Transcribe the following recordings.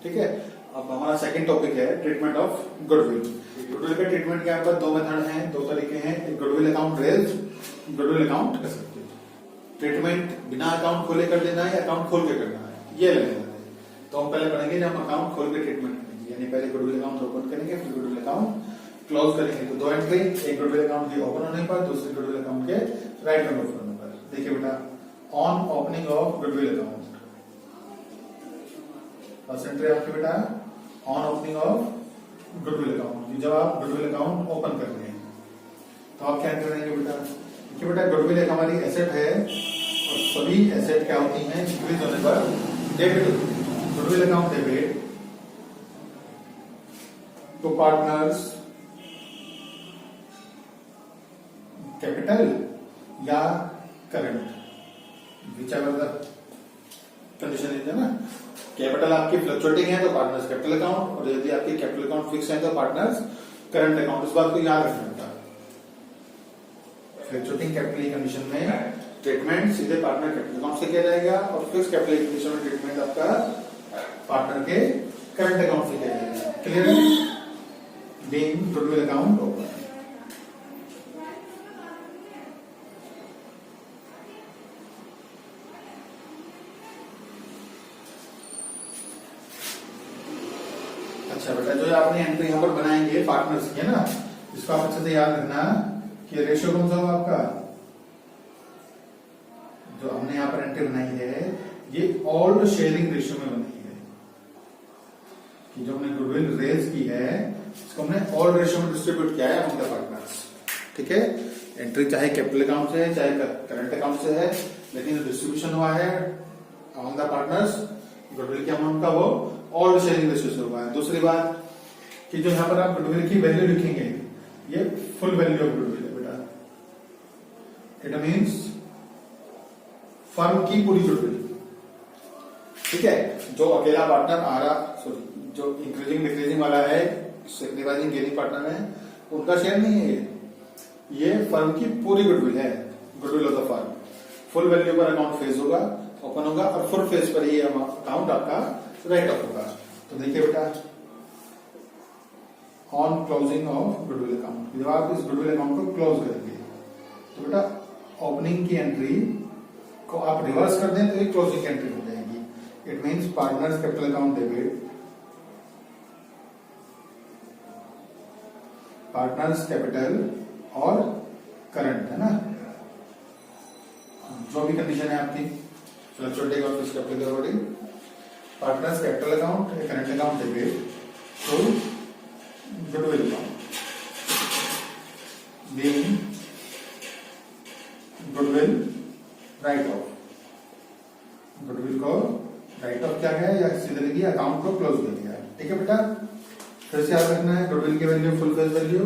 ठीक है। अब हमारा सेकंड टॉपिक है ट्रीटमेंट ऑफ गुडविल। गुडविल का ट्रीटमेंट के यहाँ पर दो मेथड हैं, दो तरीके हैं। एक goodwill account raise, goodwill account कर सकते हो। ट्रीटमेंट बिना अकाउंट खोले कर देना है या अकाउंट खोल के करना है, ये लगेगा। तो हम पहले पढ़ेंगे जब हम अकाउंट खोल के ट्रीटमेंट करेंगे, यानी पहले गुडविल अकाउंट ओपन करेंगे, फिर गुडविल अकाउंट क्लोज करेंगे। तो दो एंट्री, एक गुडविल अकाउंट के ओपन होने पर, दूसरी गुडविल अकाउंट के राइट हैंड ओपन होने पर। देखिए बेटा, on opening of goodwill account, first entry आपकी बेटा on opening of goodwill account. जब आप गुडविल अकाउंट ओपन कर रहे हैं तो आप क्या एंट्री करेंगे बेटा? देखिए बेटा, गुडविल एक हमारी एसेट है और सभी एसेट क्या होती हैं, इंक्रीज होने पर डेबिट होती है। Goodwill account debit to partners capital या current, whichever the condition है ना। कैपिटल आपकी फ्लक्चुएटिंग है तो पार्टनर्स कैपिटल अकाउंट, और यदि आपकी कैपिटल अकाउंट फिक्स है तो पार्टनर्स करंट अकाउंट। इस बात को याद रखना बेटा, फ्लक्चुएटिंग कैपिटल कंडीशन में ट्रीटमेंट सीधे पार्टनर कैपिटल अकाउंट से किया जाएगा और फिक्स कैपिटल कंडीशन में ट्रीटमेंट आपका पार्टनर के करंट अकाउंट से किया जाएगा। Clear? Being goodwill account open. अच्छा बेटा, जो आपने एंट्री यहाँ पर बनाएंगे पार्टनर्स की है ना, इसको आप अच्छे से याद रखना कि रेशियो कौन सा होगा आपका। जो हमने यहाँ पर एंट्री बनाई है ये ओल्ड शेयरिंग रेशियो में बनाई है, कि जो हमने गुडविल रेज की है इसको हमने ओल्ड रेशियो में डिस्ट्रीब्यूट किया है अमंग द पार्टनर्स। ठीक है, एंट्री चाहे कैपिटल अकाउंट से है चाहे करंट अकाउंट से है, लेकिन जो डिस्ट्रीब्यूशन हुआ है अमंग द पार्टनर्स गुडविल के अमाउंट का वो ओल्ड शेयरिंग रेशियो से हुआ है। दूसरी बात कि जो यहाँ पर आप गुडविल की वैल्यू लिखेंगे ये फुल वैल्यू ऑफ गुडविल है बेटा। इट मीन्स फर्म की पूरी गुडविल। ठीक है, जो अकेला पार्टनर आ रहा, सॉरी, जो इंक्रीजिंग डिक्रीजिंग वाला है, सेक्रीफाइसिंग गेनिंग पार्टनर है, उनका शेयर नहीं है ये फर्म की पूरी गुडविल है, goodwill of the firm. Full value पर अकाउंट फेज होगा, ओपन होगा, और फुल फेज पर ये अकाउंट आपका राइट ऑफ होगा। तो देखिए बेटा, on closing of goodwill account, जब आप इस गुडविल अकाउंट को क्लोज करेंगे तो बेटा ओपनिंग की एंट्री को आप रिवर्स कर दें तो ये क्लोजिंग की एंट्री हो जाएगी। It means partners capital account debit, partners capital और करंट, है ना, जो भी कंडीशन है आपकी फ्लक्चुएटिंग और फिक्स्ड कैपिटल के according, partners capital account, current account debit to goodwill account, being goodwill write off. Goodwill को राइट ऑफ किया गया या सीधे लिखिए अकाउंट को क्लोज कर दिया। ठीक है बेटा, फिर से याद रखना है गुडविल की वैल्यू फुल फेस वैल्यू,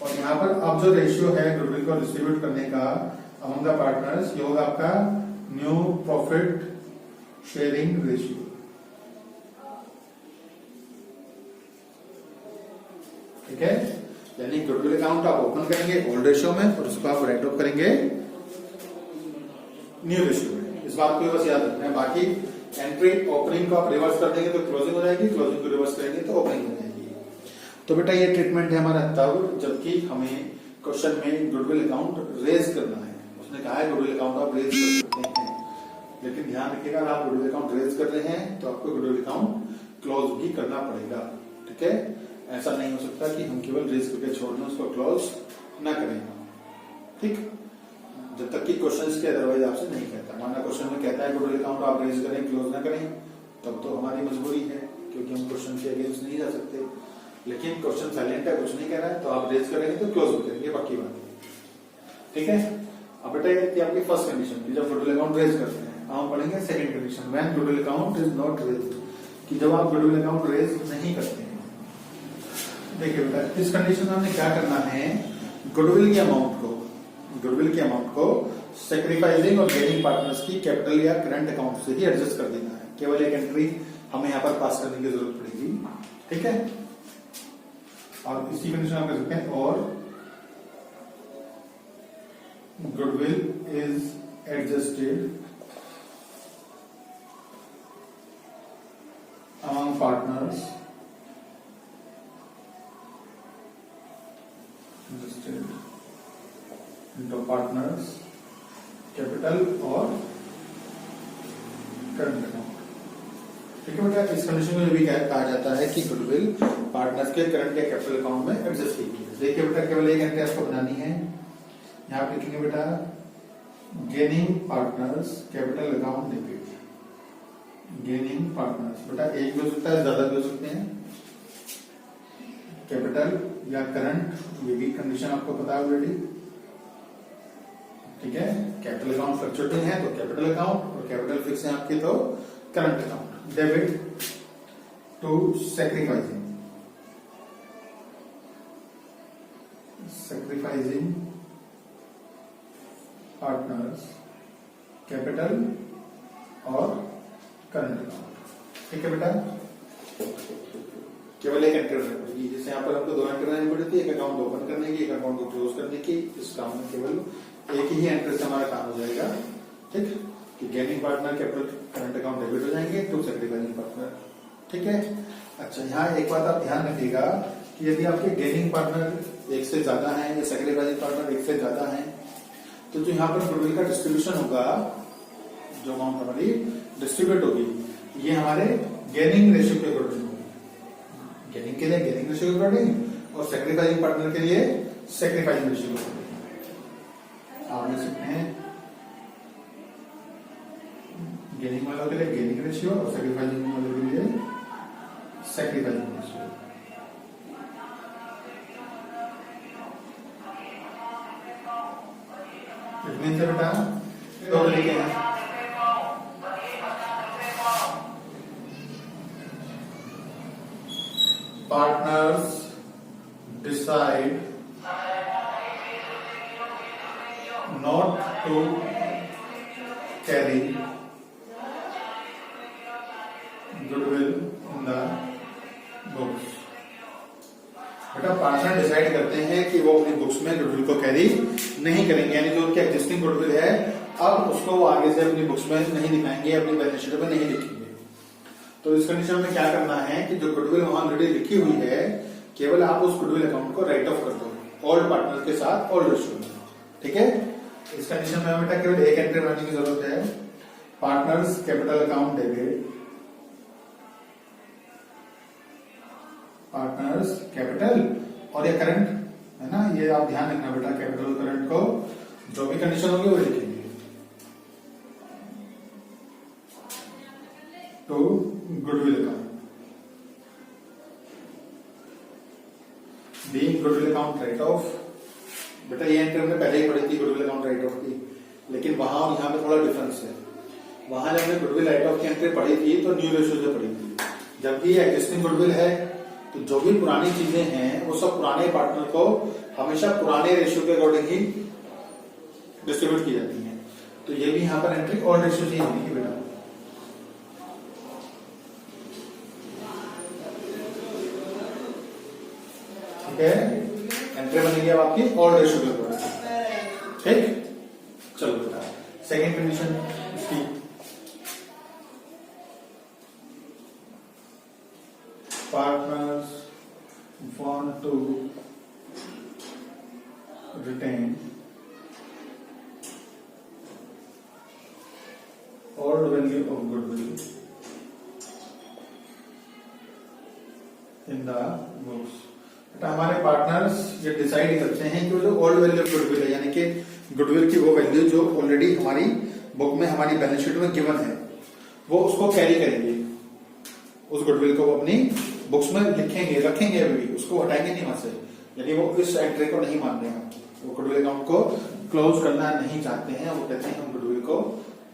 और यहाँ पर अब जो रेशियो है गुडविल को डिस्ट्रीब्यूट करने का अमंग द पार्टनर्स ये होगा आपका न्यू प्रॉफिट शेयरिंग रेशियो। ठीक है, यानी गुडविल अकाउंट आप ओपन करेंगे ओल्ड रेशियो में और उसको आप राइट ऑफ करेंगे न्यू रेशियो में। इस बात को बस याद रखना है। बाकी एंट्री ओपनिंग को आप रिवर्स कर देंगे तो क्लोजिंग हो जाएगी, क्लोजिंग को रिवर्स करेंगे तो ओपनिंग हो जाएगी। तो बेटा ये ट्रीटमेंट है हमारा तब जबकि हमें क्वेश्चन में गुडविल अकाउंट रेज करना है। उसने कहा है गुडविल अकाउंट आप रेज कर सकते हैं, लेकिन ध्यान रखिएगा आप गुडविल अकाउंट रेज कर रहे हैं तो आपको गुडविल अकाउंट क्लोज भी करना पड़ेगा। ठीक है, ऐसा नहीं हो सकता कि हम केवल रेज करके छोड़ दें, उसको क्लोज ना करें। ठीक, जब तक कि क्वेश्चन के अदरवाइज आपसे नहीं कहता। माना क्वेश्चन में कहता है गुडविल अकाउंट आप रेज करें क्लोज ना करें, तब तो हमारी मजबूरी है क्योंकि हम क्वेश्चन के अगेंस्ट नहीं जा सकते। लेकिन क्वेश्चन साइलेंट है, कुछ नहीं कह रहा है, तो आप रेज करेंगे तो क्लोज भी करेंगे, पक्की बात है। ठीक है, अब बेटा ये आपकी फर्स्ट कंडीशन, जब गुडविल अकाउंट रेज करते हैं। हम पढ़ेंगे second condition, when goodwill account is not raised, कि जब आप गुडविल अकाउंट रेज नहीं करते हैं। देखिए बेटा, इस कंडीशन में हमने क्या करना है, गुडविल के अमाउंट को सेक्रीफाइसिंग और गेनिंग पार्टनर्स की कैपिटल या करंट अकाउंट से ही एडजस्ट कर देना है। केवल एक एंट्री हमें यहाँ पर पास करने की जरूरत पड़ेगी। ठीक है, और इसी कंडीशन आप कर सकते हैं, और goodwill is adjusted among partners into partners capital और करंट अकाउंट। ठीक है बेटा, इस कंडीशन में भी कहा जाता है कि गुडविल पार्टनर्स के करंट या कैपिटल अकाउंट में एडजस्ट की है। देखिए बेटा, केवल एक एंट्री आपको बनानी है। यहां आप लिखेंगे बेटा gaining partners capital account debit. Gaining partners बेटा एक भी हो सकता है, ज्यादा भी हो सकते हैं। कैपिटल या करंट, ये भी कंडीशन आपको पता है ऑलरेडी। ठीक है, कैपिटल अकाउंट फ्लक्चुएटिंग है तो कैपिटल अकाउंट, और कैपिटल फिक्स है आपके तो current account. Debit to sacrificing partners capital और करंट अकाउंट। ठीक है बेटा, केवल एक एंट्री बनानी पड़ेगी। जैसे यहाँ पर हमको दो एंट्री बनानी पड़ी थी, एक अकाउंट ओपन करने की, एक अकाउंट को क्लोज करने की। इस काम में केवल एक ही एंट्री से हमारा काम हो जाएगा। ठीक, कि gaining partner capital current account debit हो जाएंगे टू सैक्रिफाइसिंग पार्टनर। ठीक है, अच्छा यहाँ एक बात आप ध्यान रखिएगा कि यदि आपके गेनिंग पार्टनर एक से ज्यादा है या सैक्रिफाइसिंग पार्टनर एक से ज्यादा है, तो जो यहाँ पर गुडविल का डिस्ट्रीब्यूशन होगा, जो अमाउंट हमारी डिस्ट्रीब्यूट होगी, ये हमारे गेनिंग रेशियो के अकॉर्डिंग होगी। गेनिंग के लिए गेनिंग रेशियो के अकॉर्डिंग और सैक्रिफाइसिंग पार्टनर के लिए सैक्रिफाइसिंग रेशियो के अकॉर्डिंग आप लिख सकते हैं। गेनिंग वालों के लिए गेनिंग रेशियो और सैक्रिफाइसिंग वालों के लिए सैक्रिफाइसिंग रेशियो। इतने से बेटा दो तरीके हैं। Partners decide not to carry goodwill in the books। बेटा पार्टनर डिसाइड करते हैं कि वो अपनी बुक्स में गुडविल को कैरी नहीं करेंगे, यानी जो उनकी एग्जिस्टिंग गुडविल है अब उसको वो आगे से अपनी बुक्स में नहीं दिखाएंगे, अपनी बैलेंस शीट में नहीं लिखेंगे। तो इस कंडीशन में क्या करना है कि जो गुडविल वहां ऑलरेडी लिखी हुई है, केवल आप उस गुडविल अकाउंट को राइट ऑफ कर दो ऑल पार्टनर के साथ ऑल रेशियो में। ठीक है, इस कंडीशन में बेटा केवल एक एंट्री बनाने की जरूरत है। Partners capital account debit, partners capital और ये करंट है ना, ये आप ध्यान रखना बेटा, कैपिटल और करंट को जो भी कंडीशन होगी वो लिखेंगे। तो goodwill account, being goodwill account right of. बेटा ये एंट्री हमने पहले ही पढ़ी थी गुडविल अकाउंट राइट ऑफ की, लेकिन वहां और यहाँ पे थोड़ा डिफरेंस है। वहां जब हमने गुडविल राइट ऑफ की एंट्री पढ़ी थी तो न्यू रेशियो से पढ़ी थी, जबकि ये एग्जिस्टिंग गुडविल है तो जो भी पुरानी चीजें हैं वो सब पुराने पार्टनर को हमेशा पुराने रेशियो के अकॉर्डिंग ही डिस्ट्रीब्यूट की जाती है। तो ये भी यहाँ पर एंट्री ऑल रेशियो से ही होगी बेटा। ठीक है, एंट्री बनेगी अब आपकी ऑल रेशियो के अकॉर्डिंग। ठीक, चलो बेटा सेकेंड कंडीशन इसकी, partners want to retain all value of goodwill in the books। हमारे पार्टनर्स ये डिसाइड करते हैं कि वो जो ओल्ड वैल्यू ऑफ गुडविल है, यानी कि गुडविल की वो वैल्यू जो ऑलरेडी हमारी बुक में हमारी बैलेंस शीट में गिवन है, वो उसको कैरी करेंगे। उस गुडविल को वो अपनी बुक्स में लिखेंगे, रखेंगे, अभी उसको हटाएंगे नहीं वहां से। यदि वो इस एंट्री को नहीं मान रहे हैं, वो गुडविल अकाउंट को क्लोज करना नहीं चाहते हैं, वो कहते हैं हम गुडविल को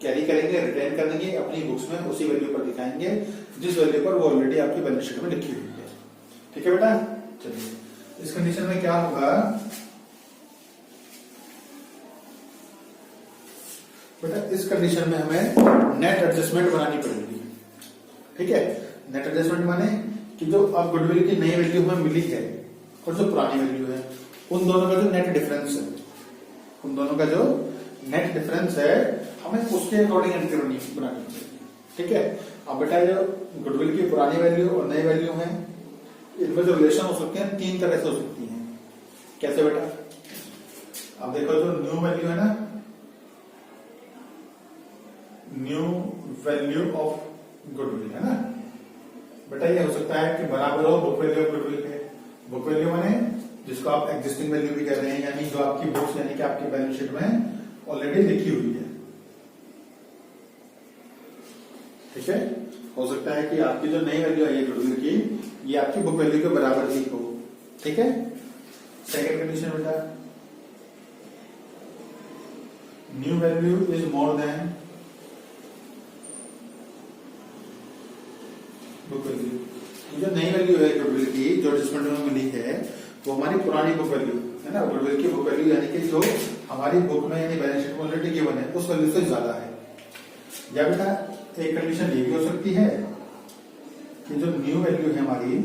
कैरी करेंगे, रिटेन कर देंगे, अपनी बुक्स में उसी वैल्यू पर दिखाएंगे जिस वैल्यू पर वो ऑलरेडी आपकी बैलेंस शीट में लिखी हुई है। ठीक है बेटा, चलिए इस कंडीशन में क्या होगा बेटा, इस कंडीशन में हमें नेट एडजस्टमेंट बनानी पड़ेगी। ठीक है, नेट एडजस्टमेंट माने कि जो अब गुडविल की नई वैल्यू हमें मिली है और जो पुरानी वैल्यू है, उन दोनों का जो नेट डिफरेंस है, उन दोनों का जो नेट डिफरेंस है हमें उसके अकॉर्डिंग एंट्री बनानी पड़ेगी। ठीक है, अब बेटा ये गुडविल की पुरानी वैल्यू और नई वैल्यू है, इनमें जो रिलेशन हो सकते हैं 3 तरह से हो सकती हैं। कैसे बेटा? अब देखो जो न्यू वैल्यू है ना, न्यू वैल्यू ऑफ गुडविल है ना बेटा, ये हो सकता है कि बराबर हो बुक वैल्यू ऑफ गुडविल के। बुक वैल्यू माने जिसको आप एग्जिस्टिंग वैल्यू भी कह रहे हैं, यानी जो आपकी बुक्स यानी कि आपकी बैलेंस शीट में ऑलरेडी लिखी हुई है। ठीक है, हो सकता है कि आपकी जो नई वैल्यू आई है गुडविल की, ये आपकी बुक वैल्यू के बराबर ही हो। ठीक है, सेकेंड कंडीशन बेटा, new value is more than book value. जो नई वैल्यू है गुडविल की, जो एडजस्टमेंट में मिली है, वो हमारी पुरानी बुक वैल्यू है ना। गुडविल की बुक वैल्यू यानी कि जो हमारी बुक में यानी बैलेंस शीट में ऑलरेडी गिवन है, उस वैल्यू से ज्यादा है। या बेटा एक कंडीशन ये भी हो सकती है कि जो न्यू वैल्यू है हमारी,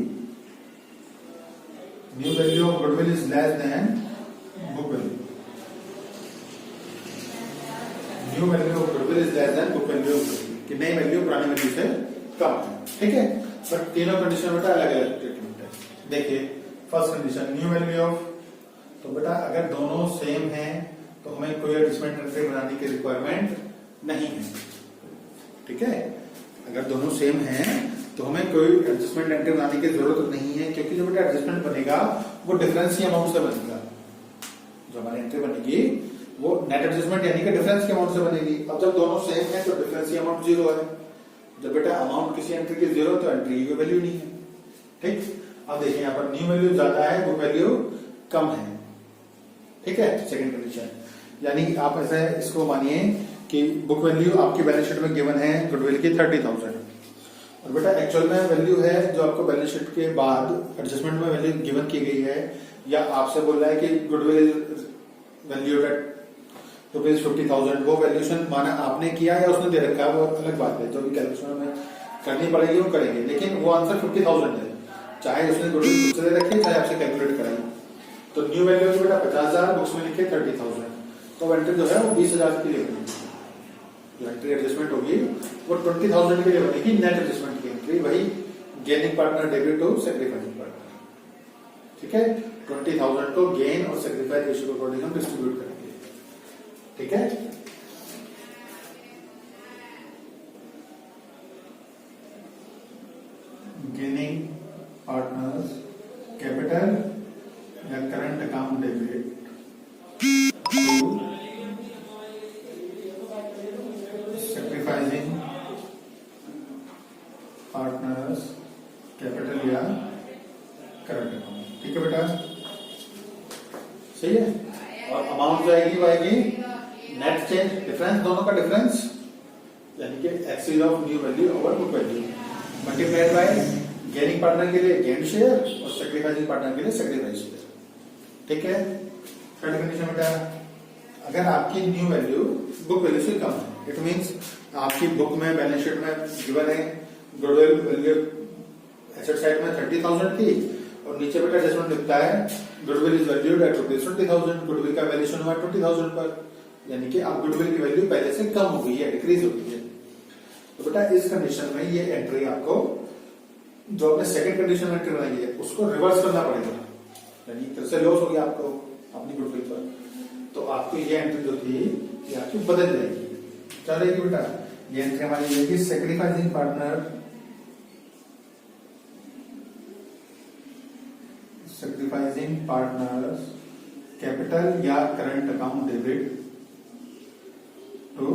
new value of goodwill is less than book value. New value of goodwill is less than book value of goodwill, कि नई वैल्यू पुरानी वैल्यू से कम है। ठीक है, पर तीनों कंडीशन बेटा अलग अलग ट्रीटमेंट है। देखिए first condition new value of, तो बेटा अगर दोनों सेम है तो हमें कोई एडजस्टमेंट एंट्री बनाने की रिक्वायरमेंट नहीं है। ठीक है, अगर दोनों सेम हैं तो हमें कोई एडजस्टमेंट एंट्री बनाने की जरूरत नहीं है, क्योंकि जो बेटा एडजस्टमेंट बनेगा वो डिफरेंस की अमाउंट से बनेगा। जो हमारी एंट्री बनेगी वो नेट एडजस्टमेंट यानी कि डिफरेंस की अमाउंट से बनेगी। अब जब दोनों सेम है तो डिफरेंस की अमाउंट 0 है। जब बेटा अमाउंट किसी एंट्री की 0 तो एंट्री की वैल्यू नहीं है। ठीक, अब देखिए यहाँ पर न्यू वैल्यू ज्यादा है, बुक वैल्यू कम है। ठीक है, सेकंड कंडीशन, यानी आप ऐसे इसको मानिए कि बुक वैल्यू आपकी बैलेंस शीट में गिवन है गुडविल की 30,000, और बेटा एक्चुअल में वैल्यू है जो आपको बैलेंस शीट के बाद एडजस्टमेंट में वैल्यू गिवन की गई है, या आपसे बोल रहा है कि गुडविल वैल्यू एट ₹50,000, वो वैल्यूएशन माना आपने किया या उसने दे रखा है, वो अलग बात है। जो भी कैलकुलेशन में करनी पड़ेगी वो करेंगे, लेकिन वो आंसर 50,000 है, चाहे उसने गुडविल खुद से दे रखी है चाहे आपसे कैलकुलेट कराई। तो न्यू वैल्यू बेटा 50,000, बुक्स में लिखे 30,000, तो एंट्री जो है वो 20,000 के लिए बनेगी। जो एंट्री एडजस्टमेंट होगी वो 20,000 के लिए बनेगी, नेट एडजस्टमेंट की एंट्री, वही gaining partner debit to sacrificing partner. ठीक है, 20,000 को गेन और सेक्रीफाइस रेशियो के अकॉर्डिंग हम डिस्ट्रीब्यूट करेंगे। ठीक है, गेनिंग पार्टनर्स कैपिटल या current account debit to sacrificing partners capital या करंट अकाउंट। ठीक है बेटा, सही है। और अमाउंट जो आएगी वो आएगी नेट चेंज डिफरेंस, दोनों का डिफरेंस, यानी कि excess of new value over book value multiplied by gaining partner के लिए गेन शेयर और सैक्रिफाइसिंग पार्टनर के लिए सैक्रिफाइस शेयर। ठीक है, थर्ड कंडीशन बेटा, अगर आपकी न्यू वैल्यू बुक वैल्यू से कम है, इट मींस आपकी बुक में बैलेंस शीट में गिवन है गुडविल वैल्यू एसेट साइड में 30,000 थी, और नीचे बेटा एडजस्टमेंट लिखता है goodwill is valued at ₹20,000, goodwill का वैल्यूएशन हुआ 20,000 पर, यानी कि आप गुडविल की वैल्यू पहले से कम हो गई है, डिक्रीज हो गई है। तो बेटा इस कंडीशन में ये एंट्री आपको जो आपने सेकंड कंडीशन में एंट्री बनाई है उसको रिवर्स करना पड़ेगा, यानी एक तरह से लॉस हो गया आपको अपनी गुडविल पर, तो आपको ये एंट्री जो थी ये आपकी बदल जाएगी। क्या रहेगी बेटा? ये एंट्री हमारी रहेगी sacrificing partner, sacrificing partners capital या current account debit to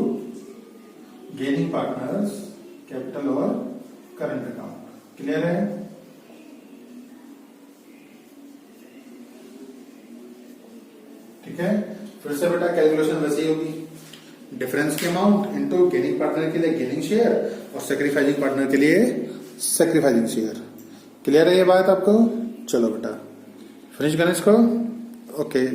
gaining partners capital और करंट अकाउंट। क्लियर है? ठीक है, फिर से बेटा कैलकुलेशन वैसी ही होगी, डिफरेंस की अमाउंट इनटू गेनिंग पार्टनर के लिए गेनिंग शेयर और सैक्रिफाइसिंग पार्टनर के लिए सैक्रिफाइसिंग शेयर। क्लियर है ये बात आपको? चलो बेटा फिनिश करें इसको। ओके।